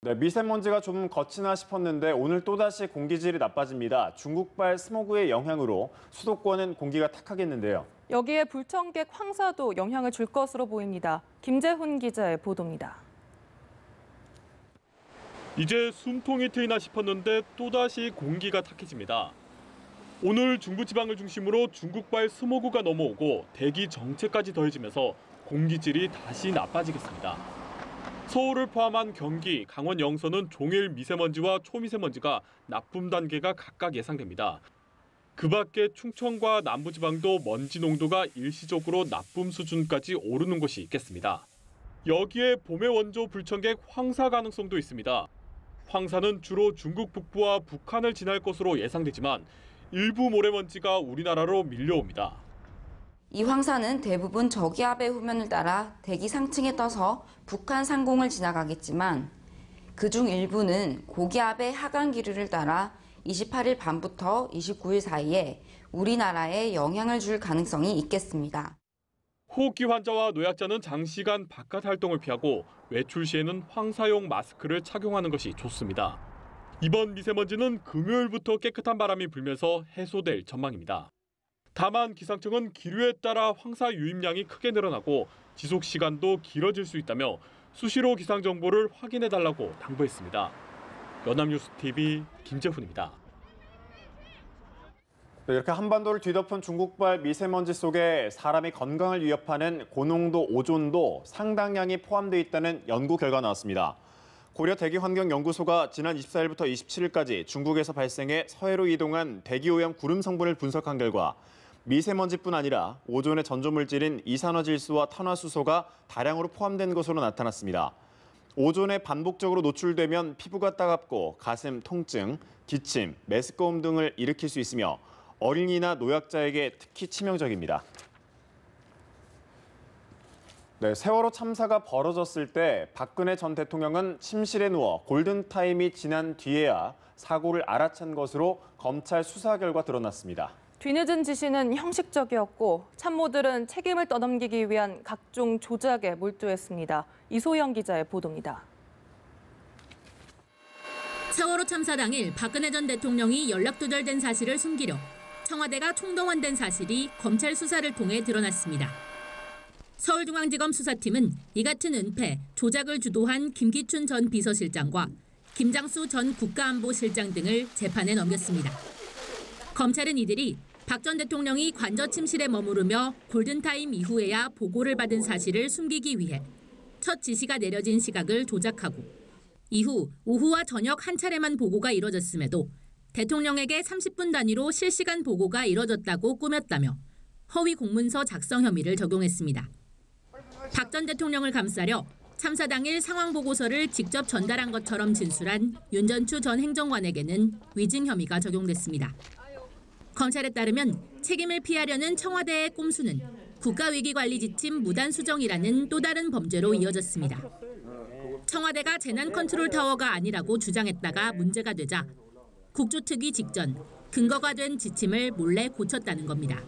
네, 미세먼지가 좀 거치나 싶었는데 오늘 또다시 공기질이 나빠집니다. 중국발 스모그의 영향으로 수도권은 공기가 탁하겠는데요. 여기에 불청객 황사도 영향을 줄 것으로 보입니다. 김재훈 기자의 보도입니다. 이제 숨통이 트이나 싶었는데 또다시 공기가 탁해집니다. 오늘 중부지방을 중심으로 중국발 스모그가 넘어오고 대기 정체까지 더해지면서 공기질이 다시 나빠지겠습니다. 서울을 포함한 경기, 강원 영서는 종일 미세먼지와 초미세먼지가 나쁨 단계가 각각 예상됩니다. 그 밖에 충청과 남부지방도 먼지 농도가 일시적으로 나쁨 수준까지 오르는 곳이 있겠습니다. 여기에 봄의 원조 불청객 황사 가능성도 있습니다. 황사는 주로 중국 북부와 북한을 지날 것으로 예상되지만 일부 모래먼지가 우리나라로 밀려옵니다. 이 황사는 대부분 저기압의 후면을 따라 대기 상층에 떠서 북한 상공을 지나가겠지만 그중 일부는 고기압의 하강 기류를 따라 28일 밤부터 29일 사이에 우리나라에 영향을 줄 가능성이 있겠습니다. 호흡기 환자와 노약자는 장시간 바깥 활동을 피하고 외출 시에는 황사용 마스크를 착용하는 것이 좋습니다. 이번 미세먼지는 금요일부터 깨끗한 바람이 불면서 해소될 전망입니다. 다만 기상청은 기류에 따라 황사 유입량이 크게 늘어나고 지속 시간도 길어질 수 있다며 수시로 기상 정보를 확인해달라고 당부했습니다. 연합뉴스TV 김재훈입니다. 네, 이렇게 한반도를 뒤덮은 중국발 미세먼지 속에 사람의 건강을 위협하는 고농도 오존도 상당량이 포함되어 있다는 연구 결과가 나왔습니다. 고려대기환경연구소가 지난 24일부터 27일까지 중국에서 발생해 서해로 이동한 대기오염 구름 성분을 분석한 결과 미세먼지뿐 아니라 오존의 전조물질인 이산화질소와 탄화수소가 다량으로 포함된 것으로 나타났습니다. 오존에 반복적으로 노출되면 피부가 따갑고 가슴 통증, 기침, 메스꺼움 등을 일으킬 수 있으며 어린이나 노약자에게 특히 치명적입니다. 네, 세월호 참사가 벌어졌을 때 박근혜 전 대통령은 침실에 누워 골든타임이 지난 뒤에야 사고를 알아챈 것으로 검찰 수사 결과 드러났습니다. 뒤늦은 지시는 형식적이었고 참모들은 책임을 떠넘기기 위한 각종 조작에 몰두했습니다. 이소영 기자의 보도입니다. 세월호 참사 당일 박근혜 전 대통령이 연락 두절된 사실을 숨기려 청와대가 총동원된 사실이 검찰 수사를 통해 드러났습니다. 서울중앙지검 수사팀은 이 같은 은폐, 조작을 주도한 김기춘 전 비서실장과 김장수 전 국가안보실장 등을 재판에 넘겼습니다. 검찰은 이들이 박 전 대통령이 관저 침실에 머무르며 골든타임 이후에야 보고를 받은 사실을 숨기기 위해 첫 지시가 내려진 시각을 조작하고 이후 오후와 저녁 한 차례만 보고가 이뤄졌음에도 대통령에게 30분 단위로 실시간 보고가 이뤄졌다고 꾸몄다며 허위 공문서 작성 혐의를 적용했습니다. 박 전 대통령을 감싸려 참사 당일 상황 보고서를 직접 전달한 것처럼 진술한 윤전추 전 행정관에게는 위증 혐의가 적용됐습니다. 검찰에 따르면 책임을 피하려는 청와대의 꼼수는 국가위기관리지침 무단 수정이라는 또 다른 범죄로 이어졌습니다. 청와대가 재난 컨트롤 타워가 아니라고 주장했다가 문제가 되자 국조특위 직전 근거가 된 지침을 몰래 고쳤다는 겁니다.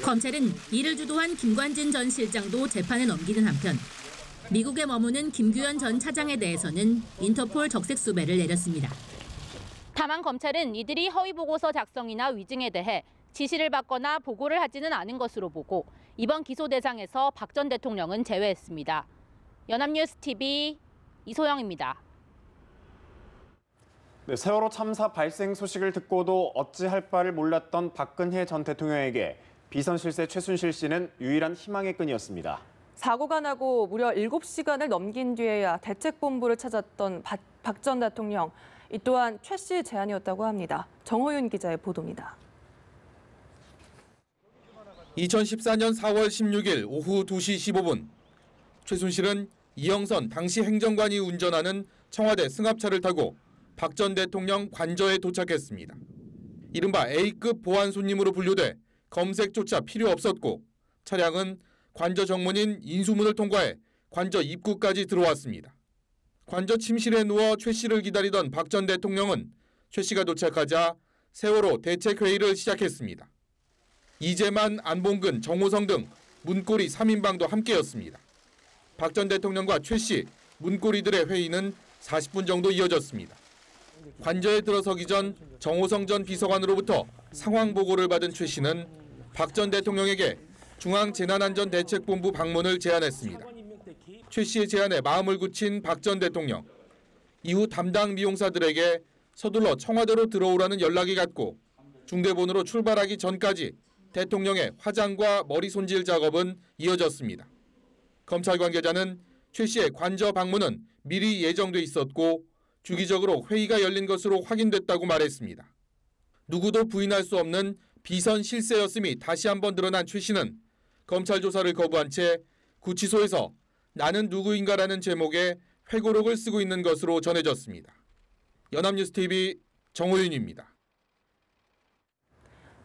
검찰은 이를 주도한 김관진 전 실장도 재판에 넘기는 한편 미국에 머무는 김규현 전 차장에 대해서는 인터폴 적색 수배를 내렸습니다. 다만 검찰은 이들이 허위 보고서 작성이나 위증에 대해 지시를 받거나 보고를 하지는 않은 것으로 보고 이번 기소 대상에서 박 전 대통령은 제외했습니다. 연합뉴스TV 이소영입니다. 네, 세월호 참사 발생 소식을 듣고도 어찌할 바를 몰랐던 박근혜 전 대통령에게 비선 실세 최순실 씨는 유일한 희망의 끈이었습니다. 사고가 나고 무려 7시간을 넘긴 뒤에야 대책본부를 찾았던 박 전 대통령. 이 또한 최 씨 제안이었다고 합니다. 정호윤 기자의 보도입니다. 2014년 4월 16일 오후 2시 15분 최순실은 이영선 당시 행정관이 운전하는 청와대 승합차를 타고 박 전 대통령 관저에 도착했습니다. 이른바 A급 보안 손님으로 분류돼 검색조차 필요 없었고 차량은 관저 정문인 인수문을 통과해 관저 입구까지 들어왔습니다. 관저 침실에 누워 최 씨를 기다리던 박 전 대통령은 최 씨가 도착하자 세월호 대책회의를 시작했습니다. 이재만, 안봉근, 정호성 등 문고리 3인방도 함께였습니다. 박 전 대통령과 최 씨, 문고리들의 회의는 40분 정도 이어졌습니다. 관저에 들어서기 전 정호성 전 비서관으로부터 상황 보고를 받은 최 씨는 박 전 대통령에게 중앙재난안전대책본부 방문을 제안했습니다. 최 씨의 제안에 마음을 굳힌 박 전 대통령. 이후 담당 미용사들에게 서둘러 청와대로 들어오라는 연락이 갔고 중대본으로 출발하기 전까지 대통령의 화장과 머리 손질 작업은 이어졌습니다. 검찰 관계자는 최 씨의 관저 방문은 미리 예정돼 있었고 주기적으로 회의가 열린 것으로 확인됐다고 말했습니다. 누구도 부인할 수 없는 비선 실세였음이 다시 한번 드러난 최 씨는 검찰 조사를 거부한 채 구치소에서 나는 누구인가라는 제목의 회고록을 쓰고 있는 것으로 전해졌습니다. 연합뉴스TV 정호윤입니다.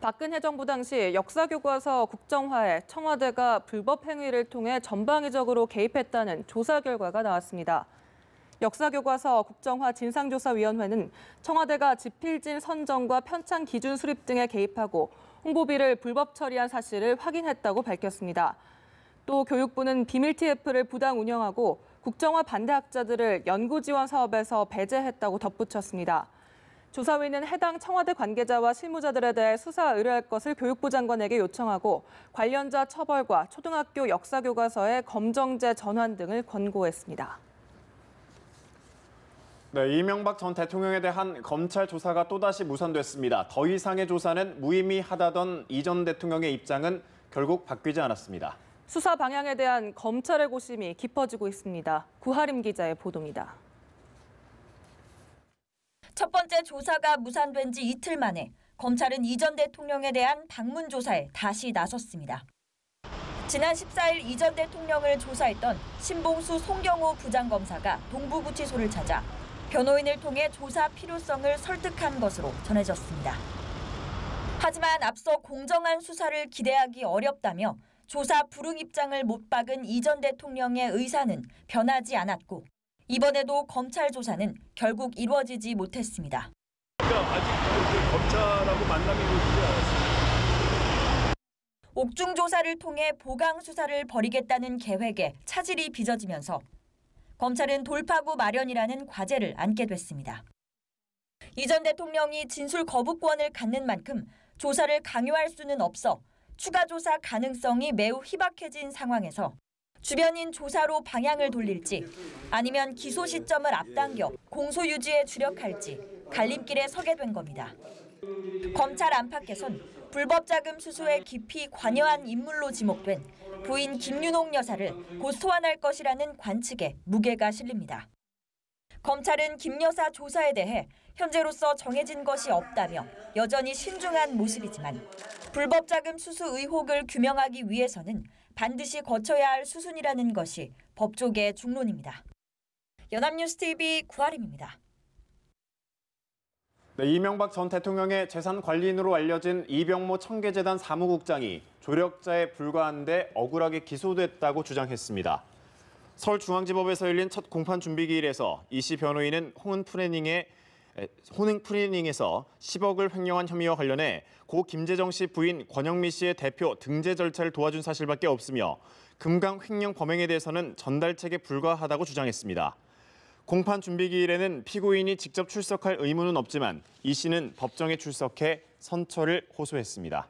박근혜 정부 당시 역사교과서 국정화에 청와대가 불법 행위를 통해 전방위적으로 개입했다는 조사 결과가 나왔습니다. 역사교과서 국정화 진상조사위원회는 청와대가 집필진 선정과 편찬 기준 수립 등에 개입하고 홍보비를 불법 처리한 사실을 확인했다고 밝혔습니다. 또 교육부는 비밀 TF를 부당 운영하고 국정화 반대학자들을 연구 지원 사업에서 배제했다고 덧붙였습니다. 조사위는 해당 청와대 관계자와 실무자들에 대해 수사 의뢰할 것을 교육부 장관에게 요청하고 관련자 처벌과 초등학교 역사교과서의 검정제 전환 등을 권고했습니다. 네, 이명박 전 대통령에 대한 검찰 조사가 또다시 무산됐습니다. 더 이상의 조사는 무의미하다던 이 전 대통령의 입장은 결국 바뀌지 않았습니다. 수사 방향에 대한 검찰의 고심이 깊어지고 있습니다. 구하림 기자의 보도입니다. 첫 번째 조사가 무산된 지 이틀 만에 검찰은 이 전 대통령에 대한 방문 조사에 다시 나섰습니다. 지난 14일 이 전 대통령을 조사했던 신봉수 송경호 부장검사가 동부구치소를 찾아 변호인을 통해 조사 필요성을 설득한 것으로 전해졌습니다. 하지만 앞서 공정한 수사를 기대하기 어렵다며 조사 불응 입장을 못 박은 이 전 대통령의 의사는 변하지 않았고 이번에도 검찰 조사는 결국 이루어지지 못했습니다. 아직 검찰하고 만남이 이루어지지 않았습니다. 옥중 조사를 통해 보강 수사를 벌이겠다는 계획에 차질이 빚어지면서 검찰은 돌파구 마련이라는 과제를 안게 됐습니다. 이 전 대통령이 진술 거부권을 갖는 만큼 조사를 강요할 수는 없어 추가 조사 가능성이 매우 희박해진 상황에서 주변인 조사로 방향을 돌릴지 아니면 기소 시점을 앞당겨 공소 유지에 주력할지 갈림길에 서게 된 겁니다. 검찰 안팎에선 불법 자금 수수에 깊이 관여한 인물로 지목된 부인 김윤옥 여사를 곧 소환할 것이라는 관측에 무게가 실립니다. 검찰은 김 여사 조사에 대해 현재로서 정해진 것이 없다며 여전히 신중한 모습이지만 불법 자금 수수 의혹을 규명하기 위해서는 반드시 거쳐야 할 수순이라는 것이 법조계의 중론입니다. 연합뉴스TV 구하림입니다. 네, 이명박 전 대통령의 재산 관리인으로 알려진 이병모 청계재단 사무국장이 조력자에 불과한데 억울하게 기소됐다고 주장했습니다. 서울중앙지법에서 열린 첫 공판 준비기일에서 이 씨 변호인은 호응 프리닝에서 10억을 횡령한 혐의와 관련해 고 김재정 씨 부인 권영미 씨의 대표 등재 절차를 도와준 사실밖에 없으며 금강 횡령 범행에 대해서는 전달책에 불과하다고 주장했습니다. 공판 준비기일에는 피고인이 직접 출석할 의무는 없지만 이 씨는 법정에 출석해 선처를 호소했습니다.